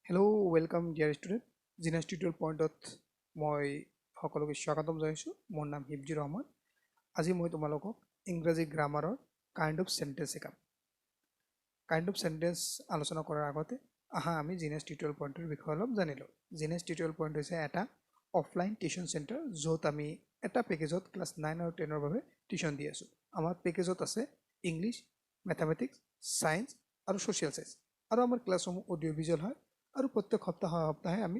Hello, welcome dear student. Genius Tutorial Point মই সকলোকে স্বাগতম জনাইছোঁ। মোৰ নাম হিবজুৰ ৰহমান। আজি মই তোমালোকক ইংৰাজী গ্ৰামাৰৰ কাইণ্ড অফ সেন্টেন্স শিকাম। কাইণ্ড অফ সেন্টেন্স আলোচনা কৰাৰ আগতে আমি জিনিয়াছ টিউটৰিয়েল পইণ্টৰ বিষয়ে অলপ জানি লওঁ। জিনিয়াছ টিউটৰিয়েল পইণ্ট হৈছে এটা অফলাইন টিউশ্যন চেণ্টাৰ, য'ত আমি এটা পেকেজত ক্লাছ 9 আৰু 10ৰ বাবে টিউশ্যন দি আছোঁ। আমাৰ পেকেজত আছে ইংলিছ, মেথামেটিক্স, ছায়েন্স আৰু ছ'চিয়েল ছায়েন্স, আৰু আমাৰ ক্লাছসমূহ অডিঅ' ভিজুৱেল হয়। আৰু প্ৰত্যেক সপ্তাহে আমি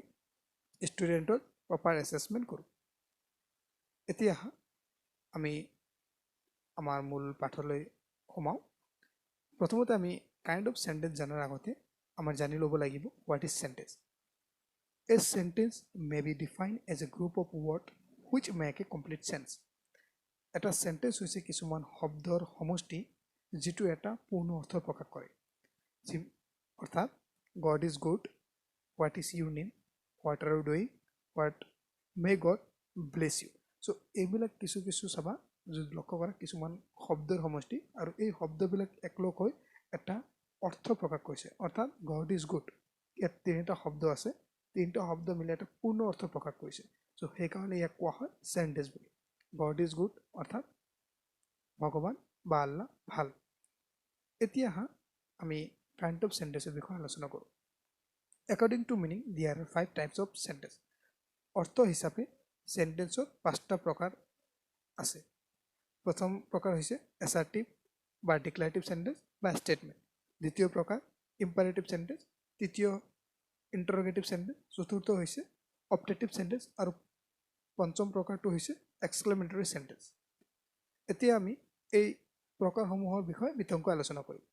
ষ্টুডেণ্টৰ প্ৰপাৰ এছেছমেণ্ট কৰোঁ। এতিয়া আমি আমাৰ মূল পাঠলৈ সোমাওঁ। প্ৰথমতে আমি কাইণ্ড অফ সেন্টেন্স জনাৰ আগতে আমাৰ জানি ল'ব লাগিব what is sentence. A sentence may be defined as a group of word which make a complete sense. এটা সেন্টেন্স হৈছে কিছুমান শব্দৰ সমষ্টি যিটো এটা পূৰ্ণ অৰ্থ প্ৰকাশ কৰে। অৰ্থাৎ god is good, what is your name, what are you doing, what may God bless you. So এইবিলাক কিছু চাবা যদি লক্ষ্য কৰা কিছুমান শব্দৰ সমষ্টি, আৰু এই শব্দবিলাক একলগ হৈ এটা অৰ্থ প্ৰকাশ কৰিছে। অৰ্থাৎ গড ইজ গুড, ইয়াত তিনিটা শব্দ আছে, তিনিটা শব্দ মিলি এটা পূৰ্ণ অৰ্থ প্ৰকাশ কৰিছে। চ' সেইকাৰণে ইয়াক কোৱা হয় সেন্টেন্স বুলি। গড ইজ গুড অৰ্থাৎ ভগৱান বা আল্লাহ ভাল। এতিয়া আমি কাইণ্ড অফ সেন্টেন্সৰ বিষয়ে আলোচনা কৰোঁ। According to meaning, there are 5 types of sentence. অৰ্থ হিচাপে সেন্টেন্সৰ 5টা প্ৰকাৰ আছে। প্ৰথম প্ৰকাৰ হৈছে এছাৰ্টিভ বা ডিক্লাৰেটিভ সেন্টেন্স বা ষ্টেটমেণ্ট। দ্বিতীয় প্ৰকাৰ ইম্পাৰেটিভ সেন্টেন্স, তৃতীয় ইণ্টাৰগেটিভ সেন্টেন্স, চতুৰ্থ হৈছে অপটেটিভ সেন্টেন্স, আৰু পঞ্চম প্ৰকাৰটো হৈছে এক্সক্লেমেটৰী সেন্টেন্স। এতিয়া আমি এই প্ৰকাৰসমূহৰ বিষয়ে বিতংকৈ আলোচনা কৰিম।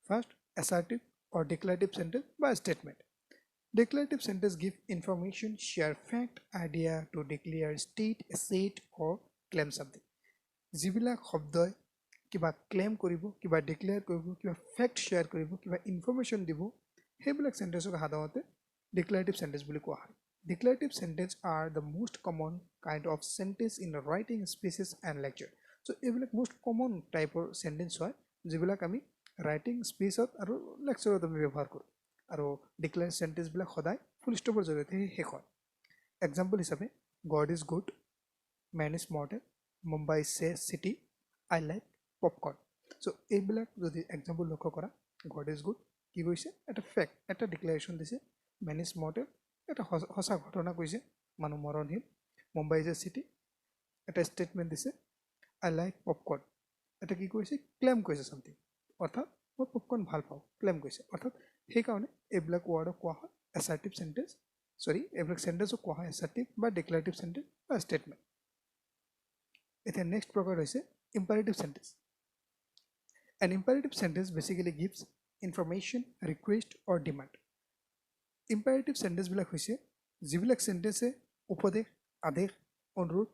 First, assertive or declarative sentence by statement. Declarative sentence give information, share fact, idea to declare, state, assert or claim something. যিবিলাক শব্দই কিবা ক্লেম কৰিব, কিবা ডিক্লেয়াৰ কৰিব, কিবা ফেক্ট শ্বেয়াৰ কৰিব, কিবা ইনফৰমেশ্যন দিব, সেইবিলাক চেণ্টেন্সক সাধাৰণতে ডিক্লাৰেটিভ চেণ্টেন্স বুলি কোৱা হয়। Declarative sentence are the most common kind of sentence in writing, speeches and lecture. So' এইবিলাক মোষ্ট কমন টাইপৰ চেণ্টেন্স হয়, যিবিলাক আমি ৰাইটিং, স্পীচত আৰু লেকচাৰত আমি ব্যৱহাৰ কৰোঁ। আৰু ডিক্লেয়াৰ চেণ্টেন্সবিলাক সদায় ফুল ষ্টপৰ জৰিয়তে শেষ হয়। এক্সাম্পল হিচাপে God is good, men is mortal, Mumbai is a city, I like popcorn. So' এইবিলাক যদি এক্সাম্পল লক্ষ্য কৰা, গড ইজ গুড কি কৈছে, এটা ফেক্ট, এটা ডিক্লেৰেশ্যন দিছে। মেন ইজ মৰ্টেল এটা সঁচা ঘটনা কৈছে, মানুহ মৰণশীল। মুম্বাই ইজ এ চিটি এটা ষ্টেটমেণ্ট দিছে। আই লাইক পপকৰ্ণ এটা কি কৈছে, ক্লেম কৰিছে চামথিং, অৰ্থাৎ মই পপকৰ্ণ ভাল পাওঁ, ক্লেম কৰিছে। অৰ্থাৎ সেইকাৰণে এইবিলাক ৱৰ্ডক কোৱা হয় এছাৰ্টিভ চেণ্টেন্স, এইবিলাক চেণ্টেন্সক কোৱা হয় এছাৰ্টিভ বা ডিক্লাৰেটিভ চেণ্টেন্স বা ষ্টেটমেণ্ট। এতিয়া নেক্সট প্ৰকাৰ হৈছে imperative sentence. An imperative sentence basically gives information, request or demand. Imperative চেণ্টেন্সবিলাক হৈছে যিবিলাক চেণ্টেন্সে উপদেশ, আদেশ, অনুৰোধ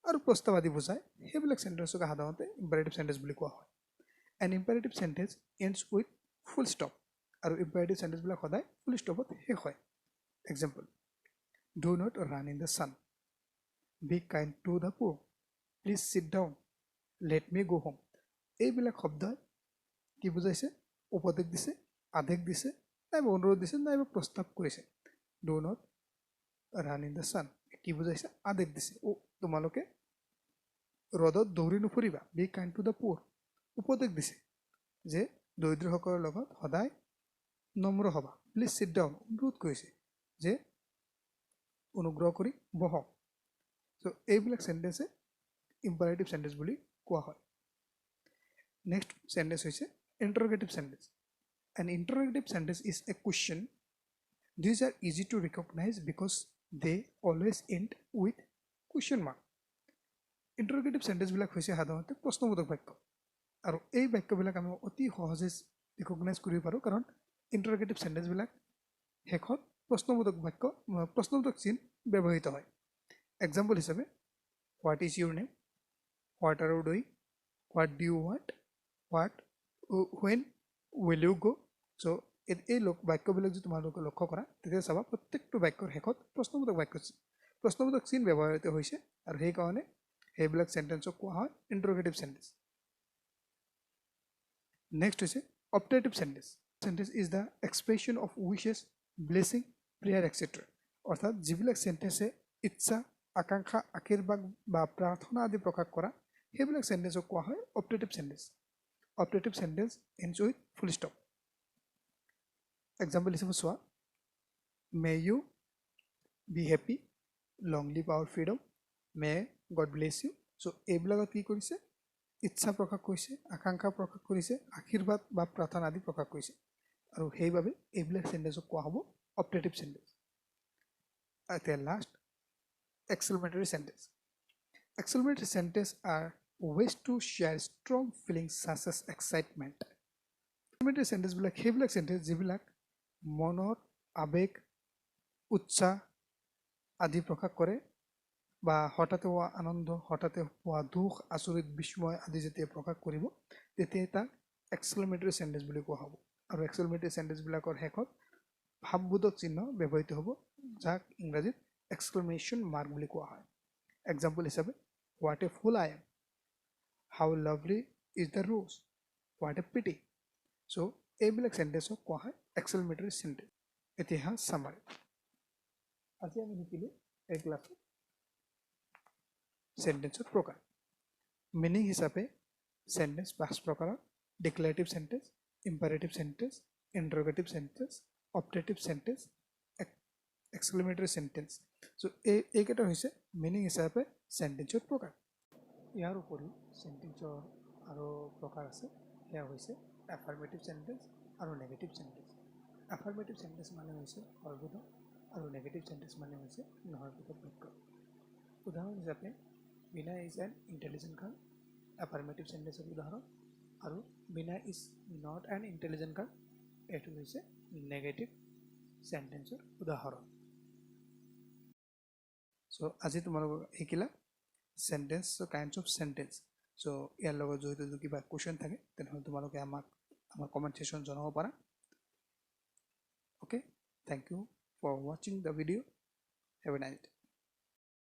আৰু প্ৰস্তাৱ আদি বুজায়, সেইবিলাক চেণ্টেন্সক সাধাৰণতে ইম্পাৰেটিভ চেণ্টেন্স বুলি কোৱা হয়। An imperative sentence ends with full stop, আৰু ইম্পাৰেটিভ চেণ্টেন্সবিলাক সদায় ফুল ষ্টপত শেষ হয়। Example, do not run in the sun, be kind to the poor, please sit down, let me go' home. এইবিলাক শব্দই কি বুজাইছে, উপদেশ দিছে, আদেশ দিছে, নাইবা অনুৰোধ দিছে, নাইবা প্ৰস্তাৱ কৰিছে। Do not run in the sun কি বুজাইছে, আদেশ দিছে, তোমালোকে ৰ'দত দৌৰি নুফুৰিবা। Be kind to the poor উপদেশ দিছে যে দৰিদ্ৰসকলৰ লগত সদায় নম্ৰ হ'বা। প্লিজ চিট ডাউন অনুৰোধ কৰিছে যে অনুগ্ৰহ কৰি বহক। চ' এইবিলাক চেণ্টেন্সে ইম্পাৰেটিভ চেণ্টেন্স বুলি কোৱা হয়। নেক্সট চেণ্টেন্স হৈছে interrogative sentence. An interrogative sentence is a question. These are easy to recognize because they always end with question mark. Interrogative চেণ্টেন্সবিলাক হৈছে সাধাৰণতে প্ৰশ্নবোধক বাক্য, আৰু এই বাক্যবিলাক আমি অতি সহজে ৰিকগনাইজ কৰিব পাৰোঁ, কাৰণ ইণ্টাৰগেটিভ চেণ্টেন্সবিলাক শেষত প্ৰশ্নবোধক চিন ব্যৱহৃত হয়। এক্সাম্পল হিচাপে what is your name, what are you doing, what do you want, when will you go'. So' এই বাক্যবিলাক যদি তোমালোকে লক্ষ্য কৰা, তেতিয়া চাবা প্ৰত্যেকটো বাক্যৰ শেষত প্ৰশ্নবোধক চিন ব্যৱহৃত হৈছে, আৰু সেইকাৰণে সেইবিলাক চেণ্টেন্সক কোৱা হয় ইণ্টাৰগেটিভ চেণ্টেন্স। নেক্সট হৈছে optative sentence. Sentence is the expression of wishes, blessing prayer et cetera অৰ্থাৎ যিবিলাক চেণ্টেন্সে ইচ্ছা আকাংক্ষা আশীৰ্বাদ বা প্ৰাৰ্থনা আদি প্ৰকাশ কৰা সেইবিলাক চেণ্টেন্সক কোৱা হয় optative sentence optative sentence ends with full stop example হিচাপে চোৱা may you be happy long live our freedom may God bless you so' এইবিলাকত কি কৰিছে ইচ্ছা প্ৰকাশ কৰিছে আকাংক্ষা প্ৰকাশ কৰিছে আশীৰ্বাদ বা প্ৰাৰ্থনা আদি প্ৰকাশ কৰিছে আৰু সেইবাবে এইবিলাক চেণ্টেন্সক কোৱা হ'ব অপটেটিভ চেণ্টেন্স এতিয়া last exclamatory sentence exclamatory sentence are ways to share strong feelings such as excitement exclamatory sentence বিলাক সেইবিলাক sentence যিবিলাক মনৰ আবেগ উৎসাহ আদি প্ৰকাশ কৰে বা হঠাতে হোৱা আনন্দ হঠাতে হোৱা দুখ আচৰিত বিস্ময় আদি যেতিয়া প্ৰকাশ কৰিব তেতিয়া তাক exclamatory sentence বুলি কোৱা হ'ব আৰু exclamatory sentence বিলাকৰ শেষত ভাৱবোধক চিহ্ন ব্যৱহৃত হ'ব যাক ইংৰাজীত exclamation mark বুলি কোৱা হয় এক্সাম্পল হিচাপে what a fool I am how lovely is the rose what a pity so এইবিলাক চেণ্টেন্সক কোৱা হয় exclamatory sentence এতিয়া সামাৰি আজি আমি শিকিলো এই ক্লাছত চেণ্টেন্সৰ প্ৰকাৰ মিনিং হিচাপে চেণ্টেন্স পাঁচ প্ৰকাৰৰ declarative sentence imperative sentence interrogative sentence optative sentence exclamatory sentence so এইকেইটা হৈছে মিনিং হিচাপে চেণ্টেন্সৰ প্ৰকাৰ ইয়াৰ উপৰিও চেণ্টেন্সৰ আৰু প্ৰকাৰ আছে সেয়া হৈছে এফাৰ্মেটিভ চেণ্টেন্স আৰু নেগেটিভ চেণ্টেন্স এফাৰ্মেটিভ চেণ্টেন্স মানে হৈছে হৰবোধক আৰু নেগেটিভ চেণ্টেন্স মানে হৈছে নহৰবোধক বাক্য উদাহৰণ হিচাপে Bina is an intelligent girl affirmative চেণ্টেন্সৰ উদাহৰণ আৰু Bina is not an intelligent girl এইটো হৈছে নেগেটিভ চেণ্টেন্সৰ উদাহৰণ চ' আজি তোমালোকক শিকিলা sentence kinds of sentence so' ইয়াৰ লগত যদি কিবা কুৱেশ্যন থাকে তেনেহ'লে তোমালোকে আমাক আমাৰ কমেণ্ট ছেকশ্যন জনাব পাৰা অ'কে থেংক ইউ ফৰ ৱাচিং the video' have a night